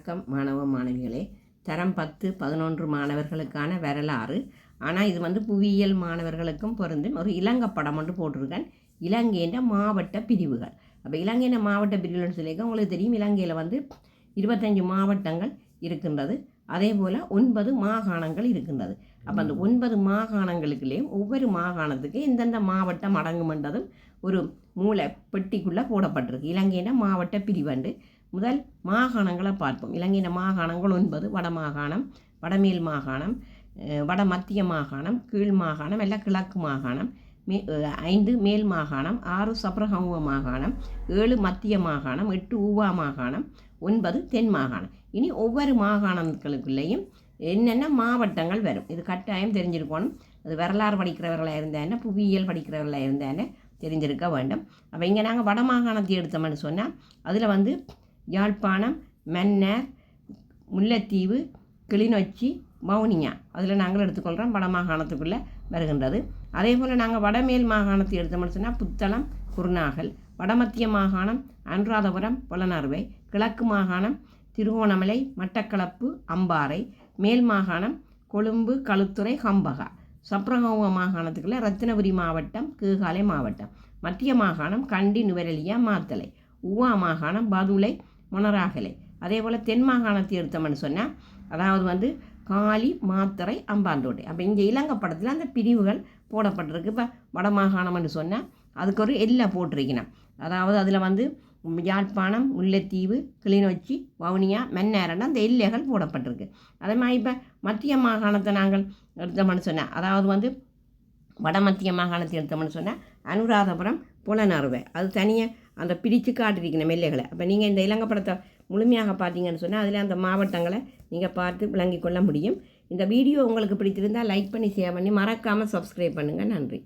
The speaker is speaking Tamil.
வணக்கம் மாணவ மாணவிகளே. தரம் 10, 11 மாணவர்களுக்கான வரலாறு. ஆனால் இது வந்து புவியியல் மாணவர்களுக்கும் பொருந்தும். ஒரு இலங்கை படம் ஒன்று போட்டிருக்கேன். இலங்கையின் மாவட்ட பிரிவுகள். அப்போ இலங்கையின் மாவட்ட பிரிவுகள்னு சொல்லியிருக்க உங்களுக்கு தெரியும். இலங்கையில் வந்து 25 மாவட்டங்கள் இருக்கின்றது. அதே போல் 9 மாகாணங்கள் இருக்கின்றது. அப்போ அந்த 9 மாகாணங்களுக்குள்ளேயும் ஒவ்வொரு மாகாணத்துக்கு எந்தெந்த மாவட்டம் அடங்குமென்றதும் ஒரு மூளை பெட்டிக்குள்ளே போடப்பட்டிருக்கு. இலங்கையின் மாவட்ட பிரிவண்டு முதல் மாகாணங்களை பார்ப்போம். இலங்கையின் மாகாணங்கள் 9: வடமாகாணம், வடமேல் மாகாணம், வட மத்திய மாகாணம், கீழ் மாகாணம், எல்லாம் கிழக்கு மாகாணம், 5 மேல் மாகாணம், 6 சப்ரகமுவ மாகாணம், 7 மத்திய மாகாணம், 8 ஊவா மாகாணம், 9 தென் மாகாணம். இனி ஒவ்வொரு மாகாணங்களுக்குள்ளேயும் என்னென்ன மாவட்டங்கள் வரும் இது கட்டாயம் தெரிஞ்சிருக்கணும். அது வரலாறு படிக்கிறவர்களாக இருந்தால் புவியியல் படிக்கிறவர்களாக இருந்தால் தெரிஞ்சிருக்க வேண்டும். அப்போ இங்கே நாங்கள் வடமாகாணத்தை எடுத்தோம்னு சொன்னால் அதில் வந்து யாழ்ப்பாணம், மன்னார், முல்லைத்தீவு, கிளிநொச்சி, வவுனியா அதில் நாங்கள் எடுத்துக்கொள்கிறோம். வடமாகாணத்துக்குள்ளே வருகின்றது. அதே போல் நாங்கள் வடமேல் மாகாணத்தை எடுத்தோம்னு சொன்னால் புத்தளம், குருநாகல், வடமத்திய மாகாணம் அனுராதபுரம், பொலனறுவை, கிழக்கு மாகாணம் திருகோணமலை, மட்டக்களப்பு, அம்பாறை, மேல் மாகாணம் கொழும்பு, களுத்துறை, கம்பகா, சப்ரகமுவ மாகாணத்துக்குள்ளே ரத்தினபுரி மாவட்டம், கீகாலை மாவட்டம், மத்திய மாகாணம் கண்டி, நுவரெலியா, மாத்தளை, ஊவா மாகாணம் பதுளை, மொனராகலை. அதே போல் தென் மாகாணத்தை எடுத்தோம்னு சொன்னால் அதாவது வந்து காலி, மாத்தறை, அம்பாந்தோட்டை. அப்போ இங்கே இலங்கை படத்தில் அந்த பிரிவுகள் போடப்பட்டிருக்கு. இப்போ வடமாகாணம்னு சொன்னால் அதுக்கு ஒரு எல்லை போட்டிருக்கணும். அதாவது அதில் வந்து யாழ்ப்பாணம், முல்லைத்தீவு, கிளிநொச்சி, வவுனியா, மன்னார்னா அந்த எல்லைகள் போடப்பட்டிருக்கு. அதே மாதிரி இப்போ மத்திய மாகாணத்தை நாங்கள் எடுத்தோம்னு சொன்னால் அதாவது வந்து வடமத்திய மாகாணத்தை எடுத்தோம்னு சொன்னால் அனுராதபுரம், புலனறுவை அது தனியாக அந்த பிரித்து காட்டிருக்கணும் எல்லைகளை. அப்போ நீங்கள் இந்த இலங்கை படத்தை முழுமையாக பார்த்தீங்கன்னு சொன்னால் அதில் அந்த மாவட்டங்களை நீங்கள் பார்த்து விளங்கி கொள்ள முடியும். இந்த வீடியோ உங்களுக்கு பிடித்திருந்தால் லைக் பண்ணி ஷேர் பண்ணி மறக்காமல் சப்ஸ்கிரைப் பண்ணுங்கள். நன்றி.